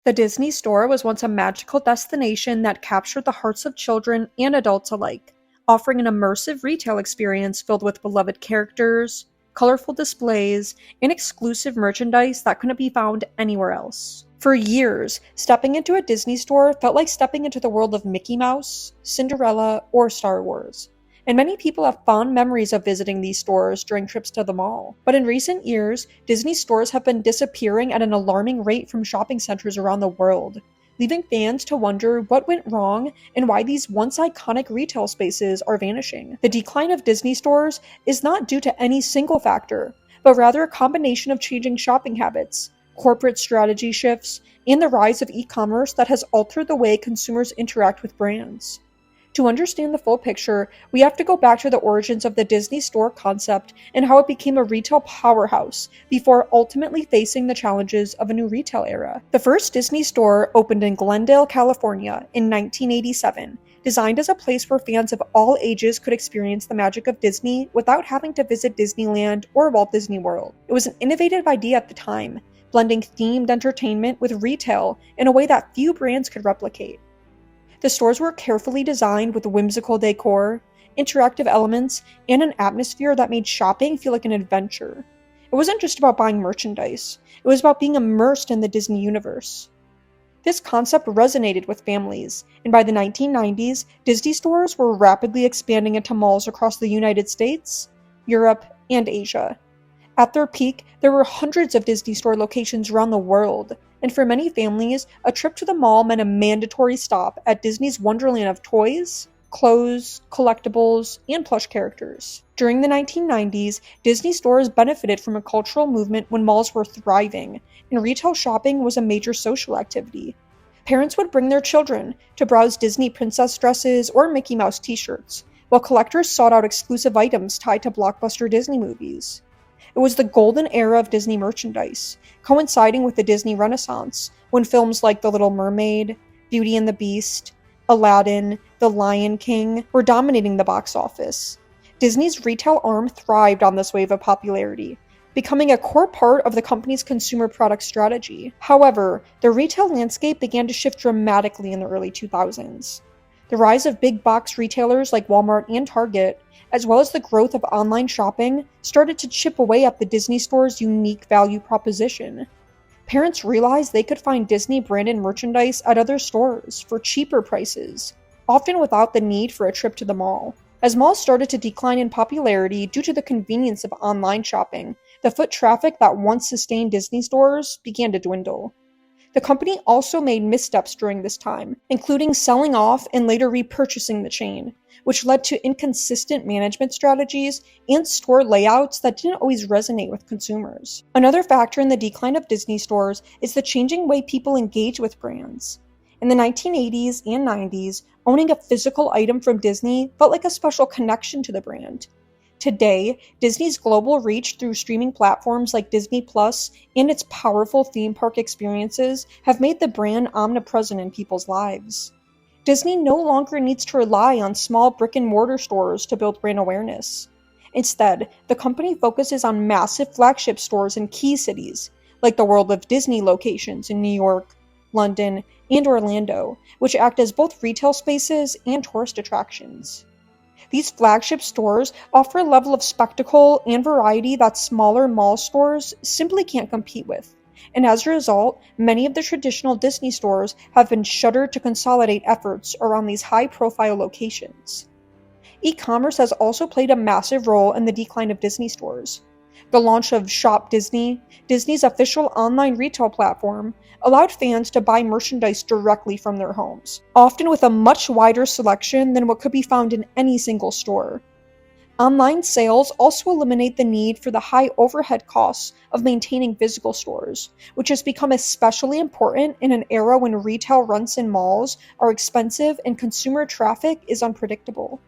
The Disney Store was once a magical destination that captured the hearts of children and adults alike, offering an immersive retail experience filled with beloved characters, colorful displays, and exclusive merchandise that couldn't be found anywhere else. For years, stepping into a Disney store felt like stepping into the world of Mickey Mouse, Cinderella, or Star Wars. And many people have fond memories of visiting these stores during trips to the mall. But in recent years, Disney stores have been disappearing at an alarming rate from shopping centers around the world, leaving fans to wonder what went wrong and why these once iconic retail spaces are vanishing. The decline of Disney stores is not due to any single factor, but rather a combination of changing shopping habits, corporate strategy shifts, and the rise of e-commerce that has altered the way consumers interact with brands. To understand the full picture, we have to go back to the origins of the Disney store concept and how it became a retail powerhouse before ultimately facing the challenges of a new retail era. The first Disney store opened in Glendale, California in 1987, designed as a place where fans of all ages could experience the magic of Disney without having to visit Disneyland or Walt Disney World. It was an innovative idea at the time, blending themed entertainment with retail in a way that few brands could replicate. The stores were carefully designed with whimsical decor, interactive elements, and an atmosphere that made shopping feel like an adventure. It wasn't just about buying merchandise, it was about being immersed in the Disney universe. This concept resonated with families, and by the 1990s, Disney stores were rapidly expanding into malls across the United States, Europe, and Asia. At their peak, there were hundreds of Disney store locations around the world, and for many families, a trip to the mall meant a mandatory stop at Disney's wonderland of toys, clothes, collectibles, and plush characters. During the 1990s, Disney stores benefited from a cultural movement when malls were thriving, and retail shopping was a major social activity. Parents would bring their children to browse Disney princess dresses or Mickey Mouse t-shirts, while collectors sought out exclusive items tied to blockbuster Disney movies. It was the golden era of Disney merchandise, coinciding with the Disney Renaissance, when films like The Little Mermaid, Beauty and the Beast, Aladdin, The Lion King were dominating the box office. Disney's retail arm thrived on this wave of popularity, becoming a core part of the company's consumer product strategy. However, the retail landscape began to shift dramatically in the early 2000s. The rise of big box retailers like Walmart and Target, as well as the growth of online shopping, started to chip away at the Disney store's unique value proposition. Parents realized they could find Disney-branded merchandise at other stores for cheaper prices, often without the need for a trip to the mall. As malls started to decline in popularity due to the convenience of online shopping, the foot traffic that once sustained Disney stores began to dwindle. The company also made missteps during this time, including selling off and later repurchasing the chain, which led to inconsistent management strategies and store layouts that didn't always resonate with consumers. Another factor in the decline of Disney stores is the changing way people engage with brands. In the 1980s and 90s, owning a physical item from Disney felt like a special connection to the brand. Today, Disney's global reach through streaming platforms like Disney Plus and its powerful theme park experiences have made the brand omnipresent in people's lives. Disney no longer needs to rely on small brick-and-mortar stores to build brand awareness. Instead, the company focuses on massive flagship stores in key cities, like the World of Disney locations in New York, London, and Orlando, which act as both retail spaces and tourist attractions. These flagship stores offer a level of spectacle and variety that smaller mall stores simply can't compete with, and as a result, many of the traditional Disney stores have been shuttered to consolidate efforts around these high-profile locations. E-commerce has also played a massive role in the decline of Disney stores. The launch of Shop Disney, Disney's official online retail platform, allowed fans to buy merchandise directly from their homes, often with a much wider selection than what could be found in any single store. Online sales also eliminate the need for the high overhead costs of maintaining physical stores, which has become especially important in an era when retail rents in malls are expensive and consumer traffic is unpredictable.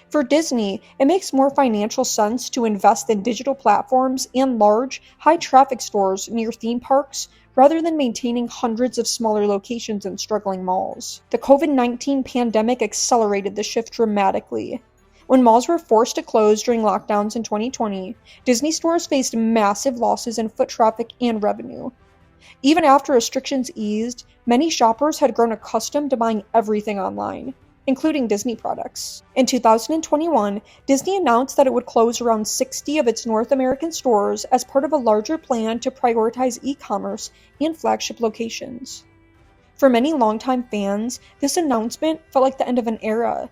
For Disney, it makes more financial sense to invest in digital platforms and large, high-traffic stores near theme parks rather than maintaining hundreds of smaller locations in struggling malls. The COVID-19 pandemic accelerated the shift dramatically. When malls were forced to close during lockdowns in 2020, Disney stores faced massive losses in foot traffic and revenue. Even after restrictions eased, many shoppers had grown accustomed to buying everything online, including Disney products. In 2021, Disney announced that it would close around 60 of its North American stores as part of a larger plan to prioritize e-commerce and flagship locations. For many longtime fans, this announcement felt like the end of an era.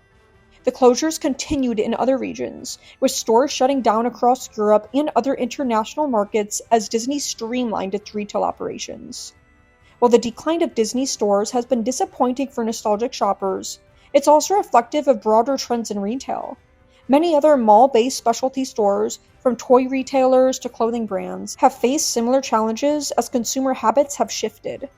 The closures continued in other regions, with stores shutting down across Europe and other international markets as Disney streamlined its retail operations. While the decline of Disney stores has been disappointing for nostalgic shoppers, it's also reflective of broader trends in retail. Many other mall-based specialty stores, from toy retailers to clothing brands, have faced similar challenges as consumer habits have shifted.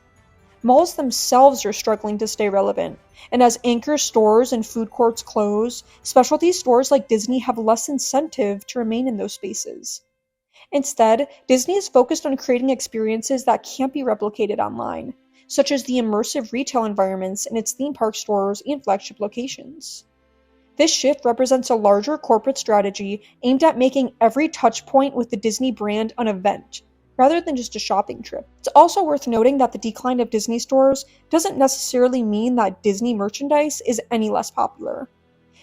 Malls themselves are struggling to stay relevant, and as anchor stores and food courts close, specialty stores like Disney have less incentive to remain in those spaces. Instead, Disney is focused on creating experiences that can't be replicated online, such as the immersive retail environments in its theme park stores and flagship locations. This shift represents a larger corporate strategy aimed at making every touchpoint with the Disney brand an event, rather than just a shopping trip. It's also worth noting that the decline of Disney stores doesn't necessarily mean that Disney merchandise is any less popular.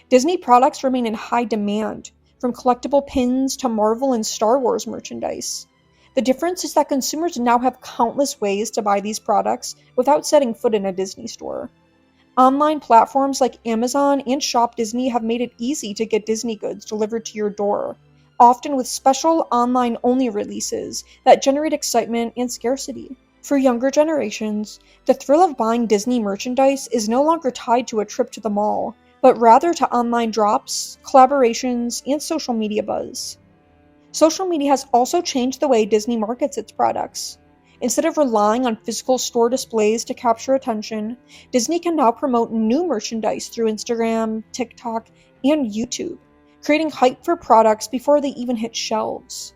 Disney products remain in high demand, from collectible pins to Marvel and Star Wars merchandise. The difference is that consumers now have countless ways to buy these products without setting foot in a Disney store. Online platforms like Amazon and Shop Disney have made it easy to get Disney goods delivered to your door, often with special online-only releases that generate excitement and scarcity. For younger generations, the thrill of buying Disney merchandise is no longer tied to a trip to the mall, but rather to online drops, collaborations, and social media buzz. Social media has also changed the way Disney markets its products. Instead of relying on physical store displays to capture attention, Disney can now promote new merchandise through Instagram, TikTok, and YouTube, creating hype for products before they even hit shelves.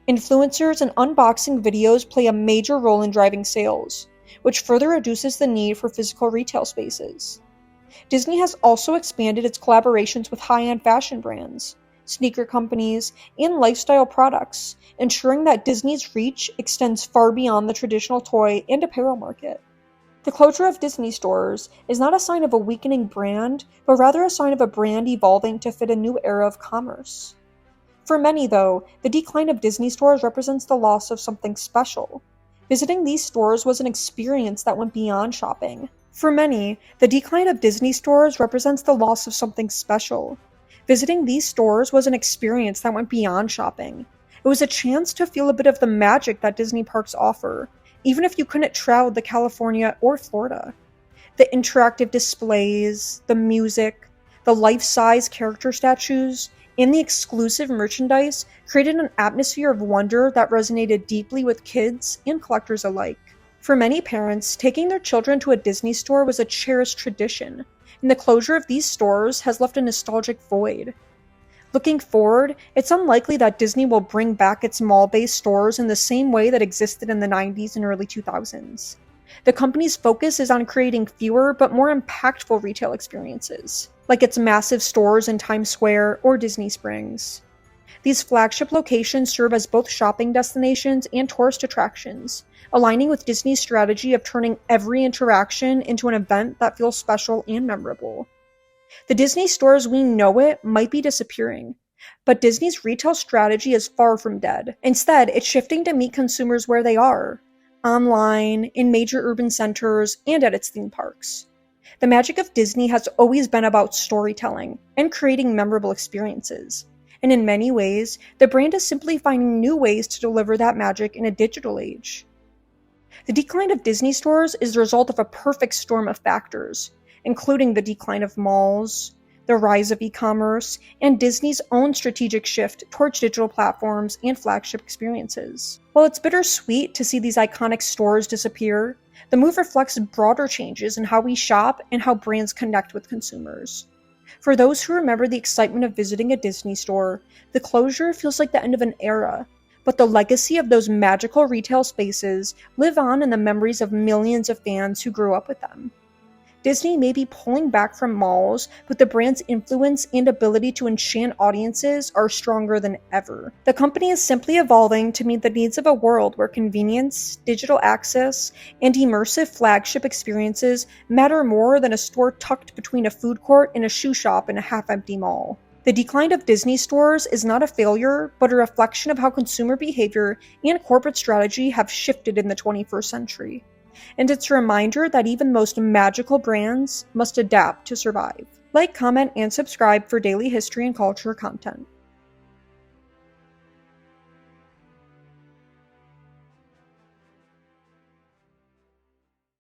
Influencers and unboxing videos play a major role in driving sales, which further reduces the need for physical retail spaces. Disney has also expanded its collaborations with high-end fashion brands, sneaker companies, and lifestyle products, ensuring that Disney's reach extends far beyond the traditional toy and apparel market. The closure of Disney stores is not a sign of a weakening brand, but rather a sign of a brand evolving to fit a new era of commerce. For many, though, the decline of Disney stores represents the loss of something special. Visiting these stores was an experience that went beyond shopping. For many, the decline of Disney stores represents the loss of something special. Visiting these stores was an experience that went beyond shopping. It was a chance to feel a bit of the magic that Disney parks offer, even if you couldn't travel to California or Florida. The interactive displays, the music, the life-size character statues, and the exclusive merchandise created an atmosphere of wonder that resonated deeply with kids and collectors alike. For many parents, taking their children to a Disney store was a cherished tradition, and the closure of these stores has left a nostalgic void. Looking forward, it's unlikely that Disney will bring back its mall-based stores in the same way that existed in the 90s and early 2000s. The company's focus is on creating fewer but more impactful retail experiences, like its massive stores in Times Square or Disney Springs. These flagship locations serve as both shopping destinations and tourist attractions, aligning with Disney's strategy of turning every interaction into an event that feels special and memorable. The Disney store as we know it might be disappearing, but Disney's retail strategy is far from dead. Instead, it's shifting to meet consumers where they are, online, in major urban centers, and at its theme parks. The magic of Disney has always been about storytelling and creating memorable experiences, and in many ways, the brand is simply finding new ways to deliver that magic in a digital age. The decline of Disney stores is the result of a perfect storm of factors, including the decline of malls, the rise of e-commerce, and Disney's own strategic shift towards digital platforms and flagship experiences. While it's bittersweet to see these iconic stores disappear, the move reflects broader changes in how we shop and how brands connect with consumers. For those who remember the excitement of visiting a Disney store, the closure feels like the end of an era, but the legacy of those magical retail spaces live on in the memories of millions of fans who grew up with them. Disney may be pulling back from malls, but the brand's influence and ability to enchant audiences are stronger than ever. The company is simply evolving to meet the needs of a world where convenience, digital access, and immersive flagship experiences matter more than a store tucked between a food court and a shoe shop in a half-empty mall. The decline of Disney stores is not a failure, but a reflection of how consumer behavior and corporate strategy have shifted in the 21st century. And it's a reminder that even the most magical brands must adapt to survive. Like, comment, and subscribe for daily history and culture content.